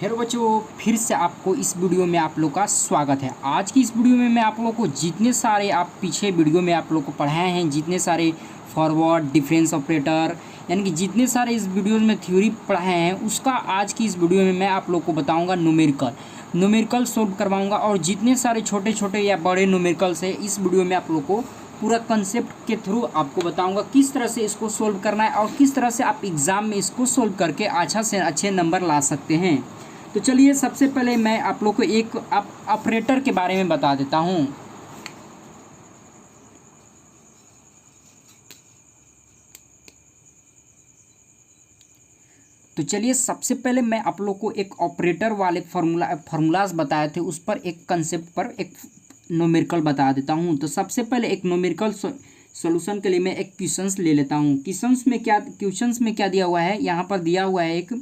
Hello बच्चों, फिर से आपको इस वीडियो में आप लोग का स्वागत है। आज की इस वीडियो में मैं आप लोग को जितने सारे आप पीछे वीडियो में आप लोग को पढ़ाए हैं, जितने सारे फॉरवर्ड डिफरेंस ऑपरेटर यानी कि जितने सारे इस वीडियो में थ्योरी पढ़ाए हैं, उसका आज की इस वीडियो में मैं आप लोग को बताऊंगा न्यूमेरिकल सोल्व करवाऊंगा। और जितने सारे छोटे छोटे या बड़े न्यूमेरिकल्स है, इस वीडियो में आप लोग को पूरा कंसेप्ट के थ्रू आपको बताऊंगा किस तरह से इसको सोल्व करना है और किस तरह से आप एग्ज़ाम में इसको सोल्व करके अच्छा से अच्छे नंबर ला सकते हैं। तो चलिए, सबसे पहले मैं आप लोग को एक ऑपरेटर के बारे में बता देता हूं। तो चलिए, सबसे पहले मैं आप लोग को एक ऑपरेटर वाले फार्मूलाज बताए थे, उस पर एक कंसेप्ट पर एक न्यूमेरिकल बता देता हूं। तो सबसे पहले एक न्यूमेरिकल सॉल्यूशन के लिए मैं एक क्वेश्चंस ले लेता हूं। क्वेश्चंस में क्या दिया हुआ है, यहाँ पर दिया हुआ है एक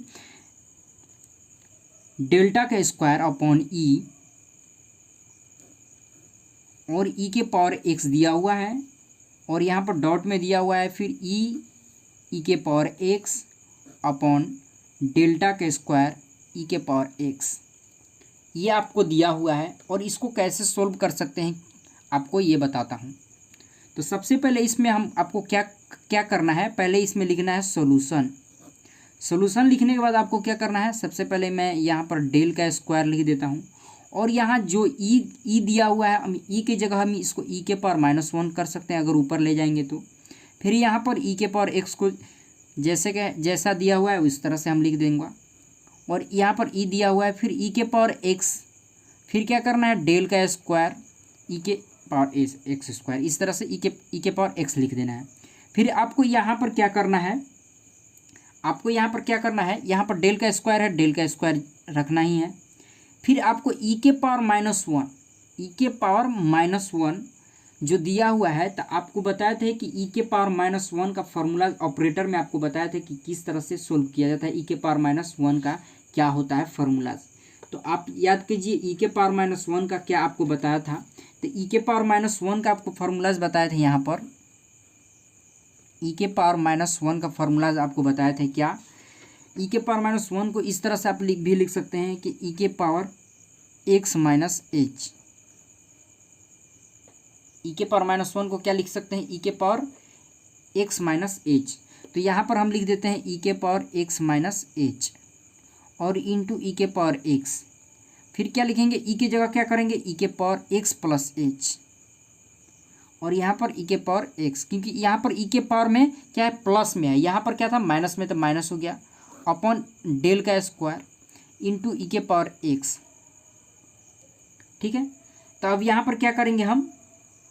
डेल्टा का स्क्वायर अपॉन ई और ई के पावर एक्स दिया हुआ है, और यहाँ पर डॉट में दिया हुआ है फिर ई के पावर एक्स अपॉन डेल्टा का स्क्वायर ई के पावर एक्स। ये आपको दिया हुआ है और इसको कैसे सोल्व कर सकते हैं आपको ये बताता हूँ। तो सबसे पहले इसमें हम आपको क्या क्या करना है, पहले इसमें लिखना है सॉल्यूशन लिखने के बाद आपको क्या करना है, सबसे पहले मैं यहाँ पर डेल का स्क्वायर लिख देता हूँ, और यहाँ जो ई दिया हुआ है, हम ई की जगह हम इसको ई के पावर -1 कर सकते हैं अगर ऊपर ले जाएंगे तो। फिर यहाँ पर ई के पावर एक्स को जैसा दिया हुआ है उस तरह से हम लिख देंगे, और यहाँ पर ई दिया हुआ है फिर ई के पावर एक्स, फिर क्या करना है डेल का स्क्वायर ई के पावर एक्स स्क्वायर, इस तरह से ई के पावर एक्स लिख देना है। फिर आपको यहाँ पर क्या करना है, यहाँ पर डेल का स्क्वायर है, डेल का स्क्वायर रखना ही है। फिर आपको ई के पावर -1 जो दिया हुआ है, तो आपको बताए थे कि ई के पावर -1 का फॉर्मूला ऑपरेटर में आपको बताया था कि किस तरह से सोल्व किया जाता है। ई के पावर -1 का क्या होता है फॉर्मूला, तो आप याद कीजिए ई के पावर -1 का क्या आपको बताया था। तो ई के पावर -1 का आपको फॉर्मूलाज बताए थे, यहाँ पर ई के पावर -1 का फॉर्मूलाज आपको बताए थे क्या। ई के पावर -1 को इस तरह से आप लिख सकते हैं कि ई के पावर x -h। ई के पावर -1 को क्या लिख सकते हैं, ई के पावर x -h। तो यहाँ पर हम लिख देते हैं ई के पावर x -h और इंटू ई के पावर x। फिर क्या लिखेंगे, ई की जगह क्या करेंगे, ई के पावर x + h, और यहाँ पर ई के पावर x, क्योंकि यहाँ पर ई के पावर में क्या है, प्लस में है, यहाँ पर क्या था माइनस में, तो माइनस हो गया, अपॉन डेल का स्क्वायर इंटू ई के पावर x। ठीक है, तो अब यहाँ पर क्या करेंगे हम,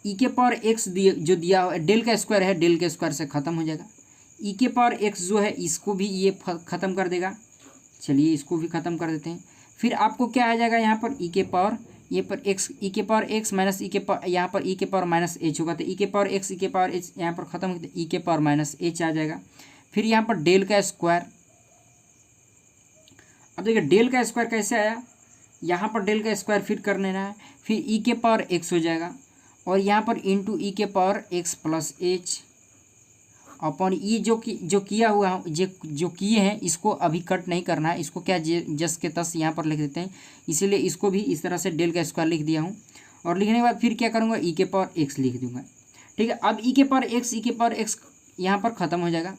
ई के पावर x जो दिया हुआ डेल का स्क्वायर है, डेल के स्क्वायर से ख़त्म हो जाएगा। ई के पावर x जो है इसको भी ये ख़त्म कर देगा, चलिए इसको भी ख़त्म कर देते हैं। फिर आपको क्या आ जाएगा, यहाँ पर ई के पावर ये पर x, ई के पावर x माइनस ई के पावर, यहाँ पर ई के पावर -h होगा, तो ई के पावर x ई के पावर h यहाँ पर ख़त्म हो, ई के पावर -h आ जाएगा। फिर यहाँ पर डेल का स्क्वायर, अब देखिए डेल का स्क्वायर कैसे आया, यहाँ पर डेल का स्क्वायर फिर कर लेना है, फिर ई के पावर x हो जाएगा, और यहाँ पर इंटू ई के पावर x + h अपॉन ये जो किया हुआ जो किए हैं इसको अभी कट नहीं करना है, इसको क्या जस के तस यहाँ पर लिख देते हैं, इसीलिए इसको भी इस तरह से डेल का स्क्वायर लिख दिया हूँ। और लिखने के बाद फिर क्या करूँगा, ई के पावर x लिख दूँगा। ठीक है, अब ई के पावर x यहाँ पर ख़त्म हो जाएगा।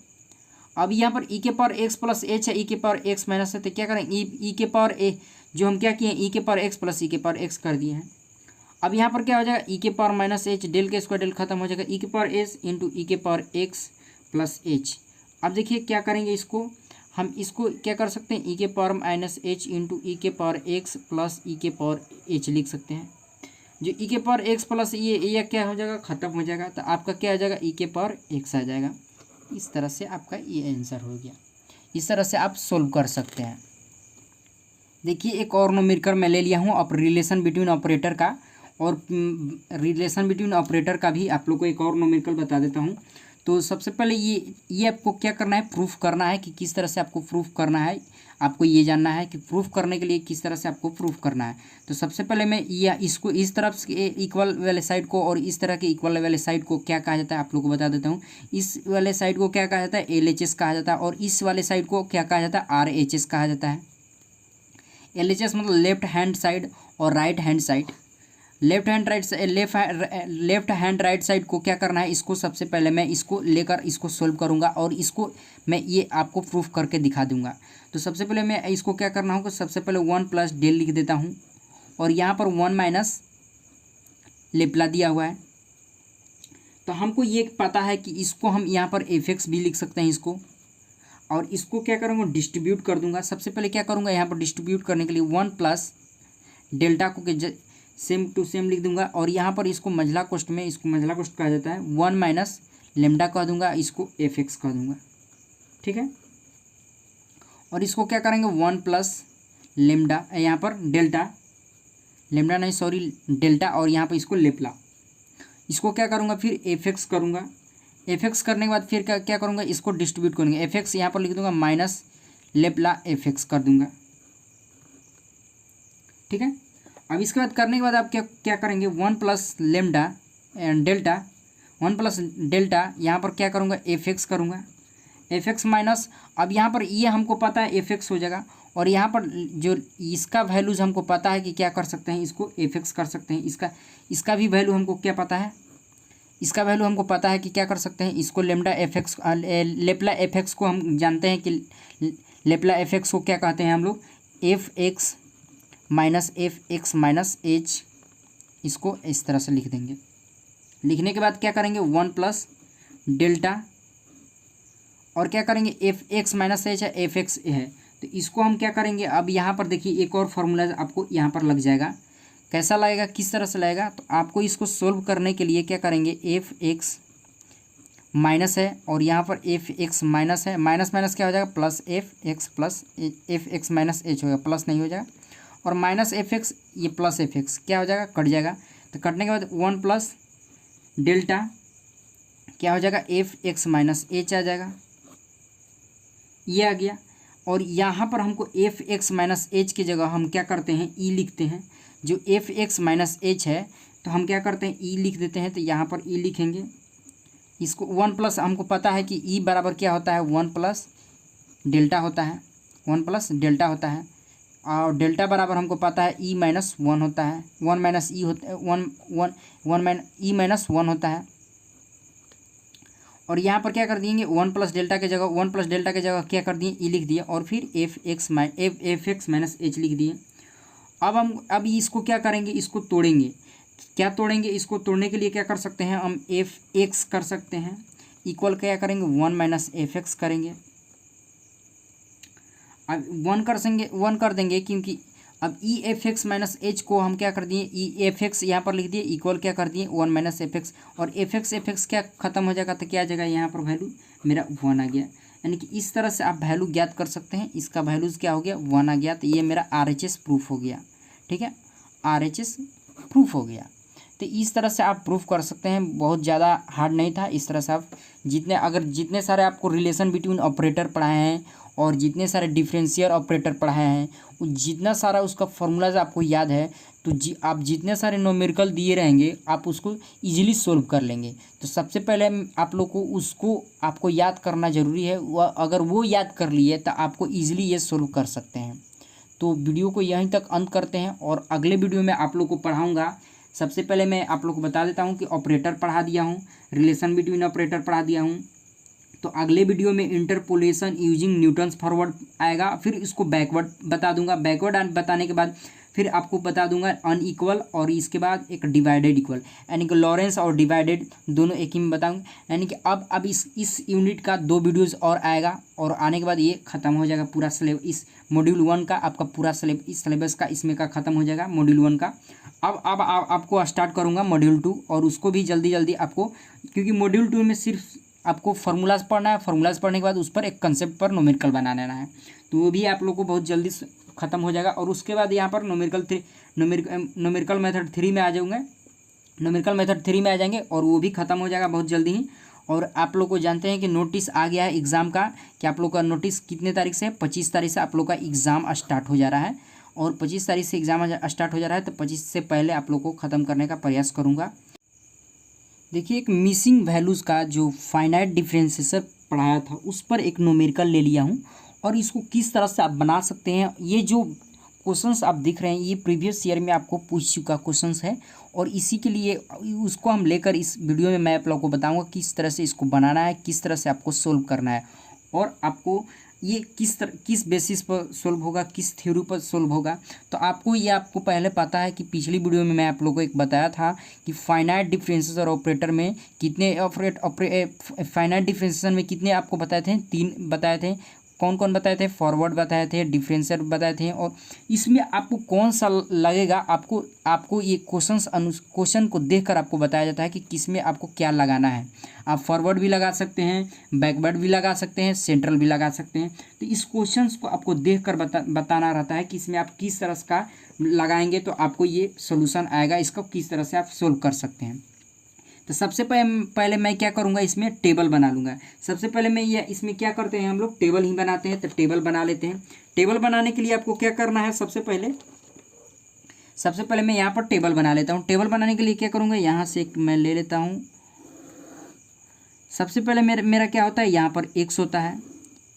अब यहाँ पर ई के पावर x + h है, ई के पावर x माइनस है, तो क्या करें, ई के पावर a जो हम क्या किए हैं, ई के पावर x + ई के पावर x कर दिए हैं। अब यहाँ पर क्या हो जाएगा, ई के पावर -h, डेल के स्क्वायर डेल खत्म हो जाएगा, ई के पावर s इंटू ई के पावर x + h। अब देखिए क्या करेंगे, हम इसको क्या कर सकते हैं, ई के पावर -h इंटू ई के पावर x + ई के पावर h लिख सकते हैं। जो ई के पावर x + ये क्या हो जाएगा, ख़त्म हो जाएगा, तो आपका क्या आ जाएगा, ई के पावर x आ जाएगा। इस तरह से आपका ये आंसर हो गया। इस तरह से आप सोल्व कर सकते हैं। देखिए एक और न्यूमेरिकल मैं ले लिया हूँ अब रिलेशन बिटवीन ऑपरेटर का, और रिलेशन बिटवीन ऑपरेटर का भी आप लोग को एक और न्यूमेरिकल बता देता हूँ। तो सबसे पहले ये आपको क्या करना है, प्रूफ करना है कि किस तरह से आपको प्रूफ करना है। आपको ये जानना है कि प्रूफ करने के लिए किस तरह से आपको प्रूफ करना है। तो सबसे पहले मैं इसको इस तरफ से इक्वल वाले साइड को और इस तरह के इक्वल वाले साइड को क्या कहा जाता है आप लोग को बता देता हूँ। इस वाले साइड को क्या कहा जाता है, LHS कहा जाता है, और इस वाले साइड को क्या कहा जाता है, RHS कहा जाता है। LHS मतलब लेफ्ट हैंड साइड और right hand side. Left hand right side को क्या करना है, इसको सबसे पहले मैं इसको लेकर इसको सोल्व करूंगा और इसको मैं ये आपको प्रूफ करके दिखा दूंगा। तो सबसे पहले मैं इसको क्या करना होगा, सबसे पहले 1 प्लस डेल लिख देता हूँ और यहाँ पर 1 माइनस लेप्ला दिया हुआ है। तो हमको ये पता है कि इसको हम यहाँ पर एफ भी लिख सकते हैं इसको, और इसको क्या करूँगा, डिस्ट्रीब्यूट कर दूंगा। सबसे पहले क्या करूँगा, यहाँ पर डिस्ट्रीब्यूट करने के लिए 1 प्लस डेल्टा को सेम टू सेम लिख दूंगा और यहाँ पर इसको मंझला कोष्ठ में, इसको मंझला कोष्ठ कहा जाता है, 1 माइनस लेमडा कह दूंगा, इसको एफ कह दूंगा। ठीक है, और इसको क्या करेंगे 1 प्लस लेमडा, यहाँ पर डेल्टा, लेमडा नहीं सॉरी डेल्टा, और यहाँ पर इसको लेप्ला, इसको क्या करूँगा फिर एफ करूँगा। एफ करने के बाद फिर क्या करूँगा, इसको डिस्ट्रीब्यूट करूँगा। एफ यहाँ पर लिख दूंगा माइनस लेप्ला एफ कर दूंगा। ठीक है, अब इसके बाद करने के बाद आप क्या करेंगे, 1 plus lambda delta, 1 plus delta, यहाँ पर क्या करूँगा एफ करूँगा। एफ माइनस, अब यहाँ पर ये हमको पता है एफ हो जाएगा, और यहाँ पर जो इसका वैल्यूज हमको पता है कि क्या कर सकते हैं, इसको एफ कर सकते हैं। इसका भी वैल्यू हमको क्या पता है, इसका वैल्यू हमको पता है कि क्या कर सकते हैं, इसको लेमडा एफ लेप्ला एफ को हम जानते हैं कि लेप्ला एफ को क्या कहते हैं हम लोग, एफ माइनस एच, इसको इस तरह से लिख देंगे। लिखने के बाद क्या करेंगे 1 प्लस डेल्टा, और क्या करेंगे एफ माइनस एच है, एफ है, तो इसको हम क्या करेंगे, अब यहाँ पर देखिए एक और फार्मूला आपको यहाँ पर लग जाएगा। कैसा लगेगा, किस तरह से लगेगा, तो आपको इसको सोल्व करने के लिए क्या करेंगे, एफ माइनस है और यहाँ पर एफ माइनस है, माइनस माइनस क्या हो जाएगा plus plus F minus H हो जाएगा, प्लस नहीं हो जाएगा, और माइनस एफ ये प्लस एफ क्या हो जाएगा, कट जाएगा। तो कटने के बाद 1 प्लस डेल्टा क्या हो जाएगा, एफ माइनस एच आ जाएगा, ये आ गया। और यहाँ पर हमको एफ माइनस एच की जगह हम क्या करते हैं, ई लिखते हैं। जो एफ माइनस एच है तो हम क्या करते हैं, ई लिख देते हैं। तो यहाँ पर ई लिखेंगे, इसको 1 प्लस, हमको पता है कि ई बराबर क्या होता है, 1 प्लस डेल्टा होता है, 1 प्लस डेल्टा होता है, और डेल्टा बराबर हमको पता है ई माइनस 1 होता है, 1 माइनस ई होता है, 1 ई माइनस 1 होता है। और यहाँ पर क्या कर देंगे, 1 प्लस डेल्टा की जगह, 1 प्लस डेल्टा की जगह क्या कर दिए, ई लिख दिया, और फिर एफ एक्स माइनस एच लिख दिए। अब इसको क्या करेंगे, इसको तोड़ेंगे। क्या तोड़ेंगे, इसको तोड़ने के लिए क्या कर सकते हैं, हम एफ एक्स कर सकते हैं, इक्वल क्या करेंगे 1 माइनस एफ एक्स करेंगे। अब 1 कर देंगे क्योंकि अब E F x minus H को हम क्या कर दिए, ई एफ एक्स यहाँ पर लिख दिए, इक्वल क्या कर दिए 1 माइनस एफ एक्स, और एफ एक्स क्या खत्म हो जाएगा, तो क्या आ जाएगा, यहाँ पर वैल्यू मेरा 1 आ गया। यानी कि इस तरह से आप वैल्यू ज्ञात कर सकते हैं। इसका वैल्यूज़ क्या हो गया, 1 आ गया, तो ये मेरा RHS प्रूफ हो गया। ठीक है, RHS प्रूफ हो गया। तो इस तरह से आप प्रूफ कर सकते हैं, बहुत ज़्यादा हार्ड नहीं था। इस तरह से आप जितने सारे आपको रिलेशन बिटवीन ऑपरेटर पढ़ाए हैं और जितने सारे डिफरेंशियल ऑपरेटर पढ़ाए हैं, वो जितना सारा उसका फॉर्मूलाज आपको याद है, तो आप जितने सारे न्यूमेरिकल दिए रहेंगे आप उसको इजीली सोल्व कर लेंगे। तो सबसे पहले आप लोग को उसको आपको याद करना ज़रूरी है। अगर वो याद कर लिए तो आपको इजीली ये सोल्व कर सकते हैं। तो वीडियो को यहीं तक अंत करते हैं, और अगले वीडियो में आप लोग को पढ़ाऊँगा। सबसे पहले मैं आप लोग को बता देता हूँ कि ऑपरेटर पढ़ा दिया हूँ, रिलेशन बिटवीन ऑपरेटर पढ़ा दिया हूँ। तो अगले वीडियो में इंटरपोलेशन यूजिंग न्यूटन्स फॉरवर्ड आएगा, फिर इसको बैकवर्ड बता दूंगा। बैकवर्ड बताने के बाद फिर आपको बता दूंगा अनइक्वल, और इसके बाद एक डिवाइडेड इक्वल, यानी कि लॉरेंस और डिवाइडेड दोनों एक ही में बताऊंगा। यानी कि अब इस यूनिट का 2 वीडियोज़ और आएगा, और आने के बाद ये ख़त्म हो जाएगा पूरा सिलेबस। इस मॉड्यूल 1 का आपका पूरा सिलेबस का इसमें का ख़त्म हो जाएगा मॉड्यूल 1 का। अब आपको स्टार्ट करूँगा मॉड्यूल 2, और उसको भी जल्दी आपको, क्योंकि मॉड्यूल 2 में सिर्फ आपको फार्मूलाज पढ़ना है। फार्मूलाज पढ़ने के बाद उस पर एक कंसेप्ट पर न्यूमेरिकल बना लेना है, तो वो भी आप लोग को बहुत जल्दी ख़त्म हो जाएगा। और उसके बाद यहाँ पर न्यूमेरिकल मेथड 3 में आ जाऊँगा, न्यूमेरिकल मेथड 3 में आ जाएंगे, और वो भी ख़त्म हो जाएगा बहुत जल्दी ही। और आप लोग को जानते हैं कि नोटिस आ गया है एग्ज़ाम का, कि आप लोग का नोटिस कितने तारीख से है, 25 तारीख से आप लोग का एग्ज़ाम स्टार्ट हो जा रहा है, और 25 तारीख से एग्ज़ाम स्टार्ट हो जा रहा है। तो 25 से पहले आप लोग को ख़त्म करने का प्रयास करूँगा। देखिए, एक मिसिंग वैल्यूज़ का जो फाइनाइट डिफरेंशिएशन पढ़ाया था, उस पर एक न्यूमेरिकल ले लिया हूँ, और इसको किस तरह से आप बना सकते हैं, ये जो क्वेश्चंस आप दिख रहे हैं ये प्रीवियस ईयर में आपको पूछ चुका क्वेश्चंस है, और इसी के लिए उसको हम लेकर इस वीडियो में मैं आप लोगों को बताऊंगा किस तरह से इसको बनाना है, किस तरह से आपको सोल्व करना है, और आपको ये किस बेसिस पर सोल्व होगा, किस थ्योरी पर सोल्व होगा। तो आपको पहले पता है कि पिछली वीडियो में मैं आप लोगों को एक बताया था कि फाइनाइट डिफरेंशिएशन ऑपरेटर में कितने फाइनाइट डिफरेंशिएशन में कितने आपको बताए थे, 3 बताए थे। कौन कौन बताए थे? फॉरवर्ड बताए थे, डिफरेंशियल बताए थे, और इसमें आपको कौन सा लगेगा, आपको ये क्वेश्चन को देखकर आपको बताया जाता है कि किसमें आपको क्या लगाना है। आप फॉरवर्ड भी लगा सकते हैं, बैकवर्ड भी लगा सकते हैं, सेंट्रल भी लगा सकते हैं। तो इस क्वेश्चन को आपको देखकर बताना रहता है कि इसमें आप किस तरह का लगाएंगे तो आपको ये सोल्यूशन आएगा, इसको किस तरह से आप सोल्व कर सकते हैं। तो सबसे पहले मैं क्या करूँगा, इसमें टेबल बना लूँगा। सबसे पहले मैं ये इसमें क्या करते हैं, हम लोग टेबल ही बनाते हैं। तो टेबल बना लेते हैं। टेबल बनाने के लिए आपको क्या करना है, सबसे पहले मैं यहाँ पर टेबल बना लेता हूँ। टेबल बनाने के लिए क्या करूँगा, यहाँ से एक मैं ले लेता हूँ। सबसे पहले मेरा क्या होता है, यहाँ पर एक्स होता है,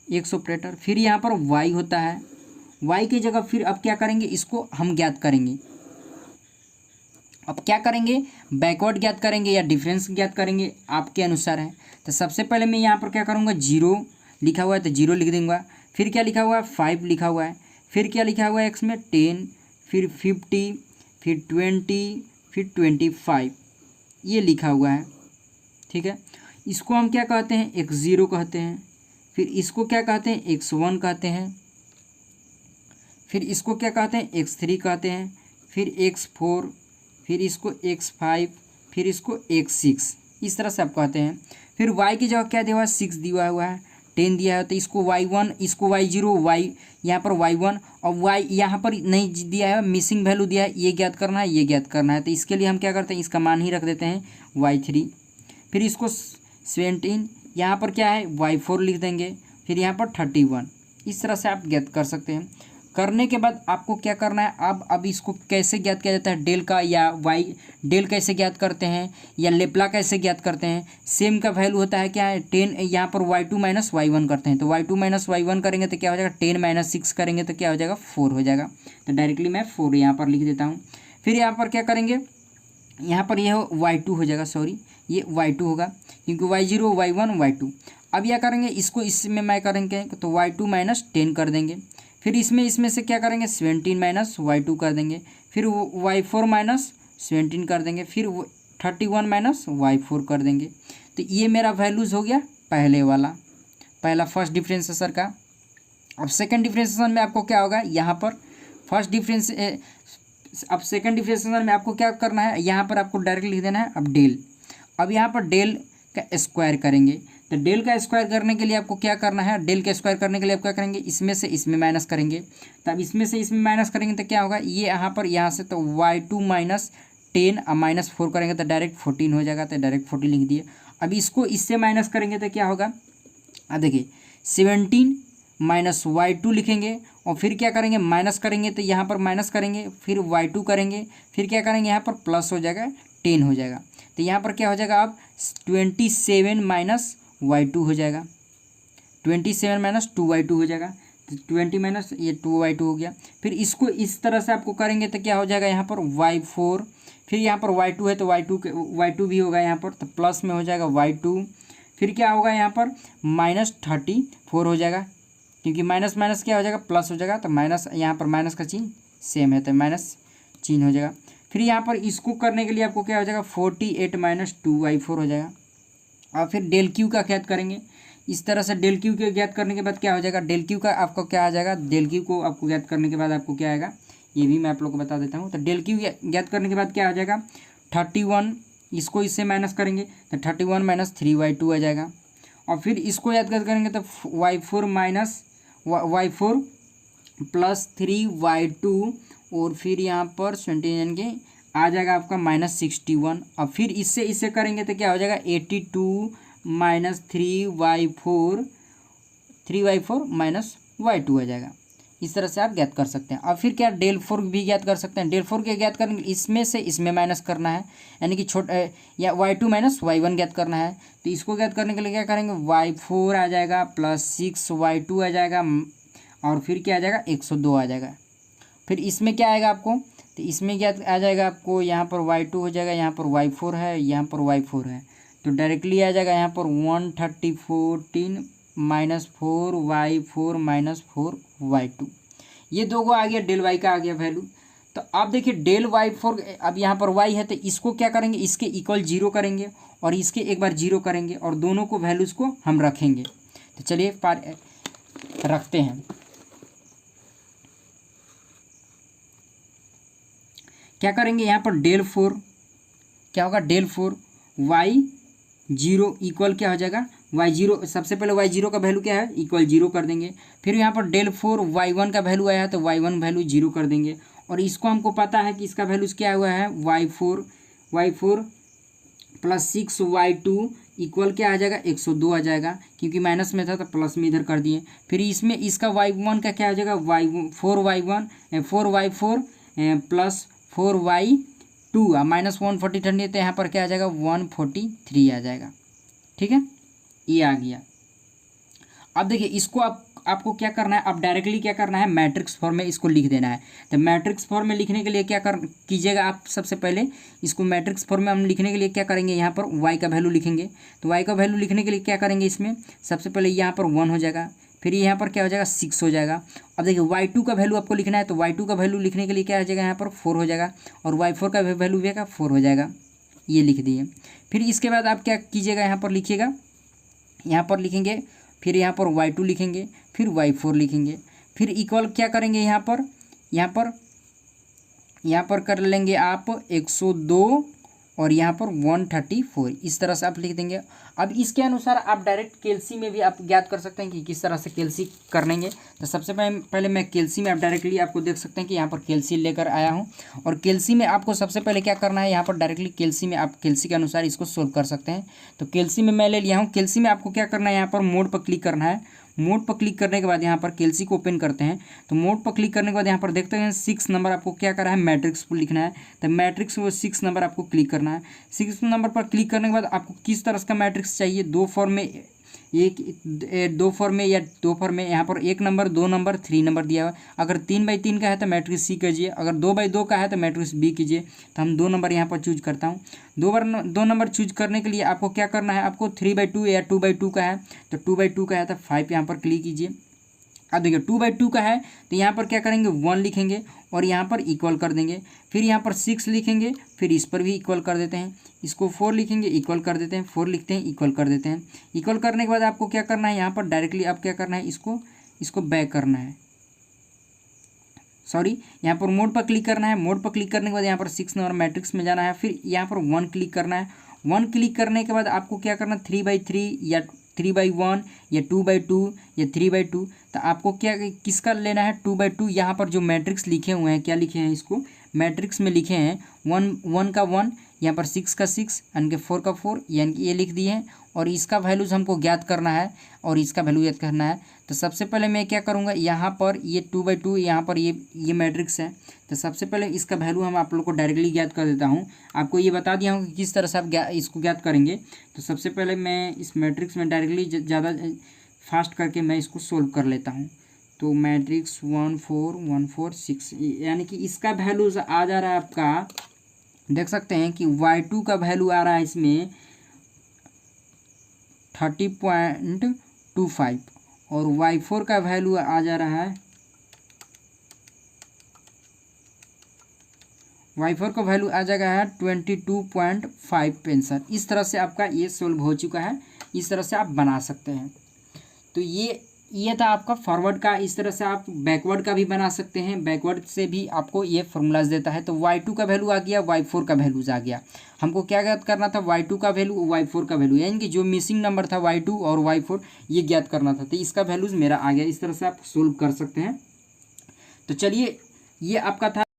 एक्स ऑपरेटर, फिर यहाँ पर वाई होता है। वाई की जगह फिर अब क्या करेंगे, इसको हम ज्ञात करेंगे। अब क्या करेंगे, बैकवर्ड ज्ञात करेंगे या डिफरेंस ज्ञात करेंगे, आपके अनुसार है। तो सबसे पहले मैं यहाँ पर क्या करूँगा, 0 लिखा हुआ है तो 0 लिख दूँगा। फिर क्या लिखा हुआ है, 5 लिखा हुआ है। फिर क्या लिखा हुआ है एक्स में, 10, फिर 50, फिर 20, फिर 25, ये लिखा हुआ है। ठीक है, इसको हम क्या कहते हैं, x0 कहते हैं। फिर इसको क्या कहते हैं, x1 कहते हैं। फिर इसको क्या कहते हैं, x3 कहते हैं। फिर x4, फिर इसको x5, फिर इसको x6, इस तरह से आप कहते हैं। फिर y की जगह क्या दिया हुआ है, 6 दिया हुआ है, 10 दिया है, तो इसको y1, इसको y0, y यहाँ पर y1, और y यहाँ पर नहीं दिया है, मिसिंग वैल्यू दिया है, ये ज्ञात करना है, ये ज्ञात करना है। तो इसके लिए हम क्या करते हैं, इसका मान ही रख देते हैं y3। फिर इसको 17, यहाँ पर क्या है, y4 लिख देंगे। फिर यहाँ पर 31, इस तरह से आप ज्ञात कर सकते हैं। करने के बाद आपको क्या करना है, अब इसको कैसे ज्ञात किया जाता है, डेल का या डेल कैसे ज्ञात करते हैं, या लेप्ला कैसे ज्ञात करते हैं। सेम का वैल्यू होता है क्या है, 10, यहाँ पर y2 माइनस y1 करते हैं। तो y2 माइनस y1 करेंगे तो क्या हो जाएगा, 10 माइनस 6 करेंगे तो क्या हो जाएगा, 4 हो जाएगा। तो डायरेक्टली मैं 4 यहाँ पर लिख देता हूँ। फिर यहाँ पर क्या करेंगे, यहाँ पर यह y2 हो जाएगा, सॉरी ये y2 होगा, क्योंकि y0, y1, y2। अब यह करेंगे, इसको इसमें मैं करेंगे तो y2 माइनस 10 कर देंगे। फिर इसमें से क्या करेंगे, 17 माइनस y2 कर देंगे। फिर y4 माइनस 17 कर देंगे। फिर 31 माइनस y4 कर देंगे। तो ये मेरा वैल्यूज़ हो गया पहला फर्स्ट डिफरेंशिएशन का। अब सेकंड डिफरेंशिएशन में आपको क्या होगा, यहाँ पर अब सेकंड डिफरेंशिएशन में आपको क्या करना है, यहाँ पर आपको डायरेक्ट लिख देना है अब डेल। अब यहाँ पर डेल का स्क्वायर करेंगे। तो डेल का स्क्वायर करने के लिए आपको क्या करना है, डेल का स्क्वायर करने के लिए आप क्या करेंगे, इसमें से इसमें माइनस करेंगे। तब इसमें से इसमें माइनस करेंगे तो क्या होगा, ये यहाँ से तो y2 माइनस 10 अब माइनस 4 करेंगे तो डायरेक्ट 14 हो जाएगा। तो डायरेक्ट 14 लिख दिए। अब इसको इससे माइनस करेंगे तो क्या होगा, देखिए 17 माइनस y2 लिखेंगे, और फिर क्या करेंगे, माइनस करेंगे तो यहाँ पर माइनस करेंगे, फिर y2 करेंगे, फिर क्या करेंगे, यहाँ पर प्लस हो जाएगा, 10 हो जाएगा। तो यहाँ पर क्या हो जाएगा, अब 27 माइनस y2 हो जाएगा, 27 माइनस 2y2 हो जाएगा। तो 20 माइनस ये 2y2 हो गया। फिर इसको इस तरह से आपको करेंगे तो क्या हो जाएगा, यहाँ पर y4, फिर यहाँ पर y2 है तो y2 भी होगा यहाँ पर, तो प्लस में हो जाएगा y2। फिर क्या होगा, यहाँ पर -34 हो जाएगा, क्योंकि माइनस माइनस क्या हो जाएगा, प्लस हो जाएगा। तो माइनस, यहाँ पर माइनस का चिन्ह सेम है तो माइनस चिन्ह हो जाएगा। फिर यहाँ पर इसको करने के लिए आपको क्या हो जाएगा, 48 माइनस 2y4 हो जाएगा। और फिर डेल क्यू का ज्ञात करेंगे। इस तरह से डेल क्यू के ज्ञात करने के बाद क्या हो जाएगा, डेल क्यू का आपको क्या आ जाएगा, डेल क्यू को आपको ज्ञात करने के बाद आपको क्या आएगा, ये भी मैं आप लोग को बता देता हूँ। तो डेल क्यू ज्ञात करने के बाद क्या आ जाएगा, 31, इसको इससे माइनस करेंगे तो 31 माइनस 3y2 आ जाएगा। और फिर इसको याद करेंगे तो y4 minus y4 plus 3y2, और फिर यहाँ पर 29 के आ जाएगा आपका -61। अब फिर इससे करेंगे तो क्या हो जाएगा, 82 माइनस 3y4 माइनस y2 आ जाएगा। इस तरह से आप ज्ञात कर सकते हैं। अब फिर क्या, डेल 4 भी ज्ञात कर सकते हैं। डेल 4 के ज्ञात करेंगे, इसमें से इसमें माइनस करना है, यानी कि या y2 माइनस y1 ज्ञात करना है। तो इसको ज्ञात करने के लिए क्या करेंगे, y4 आ जाएगा प्लस 6y2 आ जाएगा, और फिर क्या आ जाएगा, 102 आ जाएगा। फिर इसमें क्या आएगा आपको, तो इसमें क्या आ जाएगा आपको, यहाँ पर y2 हो जाएगा, यहाँ पर y4 है, यहाँ पर y4 है, तो डायरेक्टली आ जाएगा यहाँ पर 13014 -4y4 -4y2। ये दो को आ गया, डेल वाई का आ गया वैल्यू। तो आप देखिए डेल y4, अब यहाँ पर y है तो इसको क्या करेंगे, इसके इक्वल 0 करेंगे और इसके एक बार 0 करेंगे और दोनों को वैल्यूज़ को हम रखेंगे। तो चलिए रखते हैं। क्या करेंगे यहाँ पर डेल 4 क्या होगा, डेल 4 y0 इक्वल क्या हो जाएगा, y0, सबसे पहले y0 का वैल्यू क्या है, इक्वल 0 कर देंगे। फिर यहाँ पर डेल 4 y1 का वैल्यू आया है तो y1 वैल्यू 0 कर देंगे। और इसको हमको पता है कि इसका वैल्यूज़ क्या हुआ है, y4 प्लस 6y2 इक्वल क्या आ जाएगा, 102 आ जाएगा, क्योंकि माइनस में था तो प्लस में इधर कर दिए। फिर इसमें इसका y1 का क्या आ जाएगा, 4y4 प्लस 4y2 -143 तो यहाँ पर क्या आ जाएगा, 143 आ जाएगा। ठीक है, ये आ गया। अब देखिए इसको आपको क्या करना है, अब डायरेक्टली क्या करना है, मैट्रिक्स फॉर्म में इसको लिख देना है। तो मैट्रिक्स फॉर्म में लिखने के लिए क्या कीजिएगा आप, सबसे पहले इसको मैट्रिक्स फॉर्म में हम लिखने के लिए क्या करेंगे, यहाँ पर y का वैल्यू लिखेंगे। तो y का वैल्यू लिखने के लिए क्या करेंगे, इसमें सबसे पहले यहाँ पर 1 हो जाएगा, फिर यहाँ पर क्या हो जाएगा, 6 हो जाएगा। अब देखिए y2 का वैल्यू आपको लिखना है, तो y2 का वैल्यू लिखने के लिए क्या हो जाएगा, यहाँ पर 4 हो जाएगा और y4 का वैल्यू भी 4 हो जाएगा, ये लिख दिए। फिर इसके बाद आप क्या कीजिएगा, यहाँ पर लिखिएगा, यहाँ पर लिखेंगे, फिर यहाँ पर y2 लिखेंगे, फिर y4 लिखेंगे, फिर इक्वल क्या करेंगे, यहाँ पर कर लेंगे आप 102 और यहाँ पर 134, इस तरह से आप लिख देंगे। अब इसके अनुसार आप डायरेक्ट केल्सी में भी आप ज्ञात कर सकते हैं कि किस तरह से केल्सी कर लेंगे। तो सबसे पहले मैं केल्सी में आप डायरेक्टली आपको देख सकते हैं कि यहाँ पर केल्सी लेकर आया हूँ। और केल्सी में आपको सबसे पहले क्या करना है, यहाँ पर डायरेक्टली केल्सी में आप केल्सी के अनुसार इसको सोल्व कर सकते हैं। तो केल्सी में मैं ले लिया हूँ। केल्सी में आपको क्या करना है, यहाँ पर मोड पर क्लिक करना है। मोड पर क्लिक करने के बाद यहाँ पर केल्सी को ओपन करते हैं। तो मोड पर क्लिक करने के बाद यहाँ पर देखते हैं 6 नंबर आपको क्या करना है, मैट्रिक्स को लिखना है। तो मैट्रिक्स वो 6 नंबर आपको क्लिक करना है। 6 नंबर पर क्लिक करने के बाद आपको किस तरह का मैट्रिक्स चाहिए, दो फॉर्म में या दो फॉर्म में। यहाँ पर 1 नंबर, 2 नंबर, 3 नंबर दिया हुआ है। अगर 3/3 का है तो मैट्रिक्स सी कीजिए, अगर 2/2 का है तो मैट्रिक्स बी कीजिए। तो हम 2 नंबर यहाँ पर चूज करता हूँ। 2 नंबर चूज करने के लिए आपको क्या करना है, आपको 3/2 या 2/2 का है तो 2/2 का है तो 5 यहाँ पर क्लिक कीजिए। अब देखिए 2/2 का है तो यहाँ पर क्या करेंगे, 1 लिखेंगे और यहाँ पर इक्वल कर देंगे। फिर यहाँ पर 6 लिखेंगे, फिर इस पर भी इक्वल कर देते हैं। इसको 4 लिखेंगे, इक्वल कर देते हैं। 4 लिखते हैं, इक्वल कर देते हैं। इक्वल करने के बाद आपको क्या करना है, यहाँ पर डायरेक्टली आप क्या करना है, इसको बैक करना है। सॉरी, यहाँ पर मोड पर क्लिक करना है। मोड पर क्लिक करने के बाद यहाँ पर 6 नंबर मैट्रिक्स में जाना है। फिर यहाँ पर 1 क्लिक करना है। 1 क्लिक करने के बाद आपको क्या करना है, 3/3 या 3/1 या 2/2 या 3/2। तो आपको क्या किसका लेना है, 2/2। यहाँ पर जो मैट्रिक्स लिखे हुए हैं, क्या लिखे हैं, इसको मैट्रिक्स में लिखे हैं 1 का 1, यहाँ पर 6 का 6, यानी कि 4 का 4, यानी कि ये लिख दिए हैं। और इसका वैल्यूज हमको ज्ञात करना है और इसका वैल्यू ज्ञात करना है। तो सबसे पहले मैं क्या करूँगा, यहाँ पर ये 2/2, यहाँ पर ये मैट्रिक्स है। तो सबसे पहले इसका वैल्यू हम आप लोग को डायरेक्टली ज्ञात कर देता हूँ। आपको ये बता दिया हूँ कि किस तरह से आप इसको ज्ञात करेंगे। तो सबसे पहले मैं इस मैट्रिक्स में डायरेक्टली ज़्यादा फास्ट करके मैं इसको सोल्व कर लेता हूँ। तो मैट्रिक्स 1 4 1 4 6, यानी कि इसका वैल्यूज आ जा रहा है आपका, देख सकते हैं कि y2 का वैल्यू आ रहा है इसमें 30.25 और y4 का वैल्यू आ जा रहा है, y4 का वैल्यू आ जाएगा है 22.565। इस तरह से आपका ये सोल्व हो चुका है। इस तरह से आप बना सकते हैं। तो ये था आपका फॉरवर्ड का। इस तरह से आप बैकवर्ड का भी बना सकते हैं। बैकवर्ड से भी आपको ये फॉर्मूलाज देता है। तो y2 का वैल्यू आ गया, y4 का वैल्यूज आ गया। हमको क्या ज्ञात करना था, y2 का वैल्यू, y4 का वैल्यू, यानी कि जो मिसिंग नंबर था y2 और y4 ये ज्ञात करना था। तो इसका वैल्यूज मेरा आ गया। इस तरह से आप सोल्व कर सकते हैं। तो चलिए, ये आपका था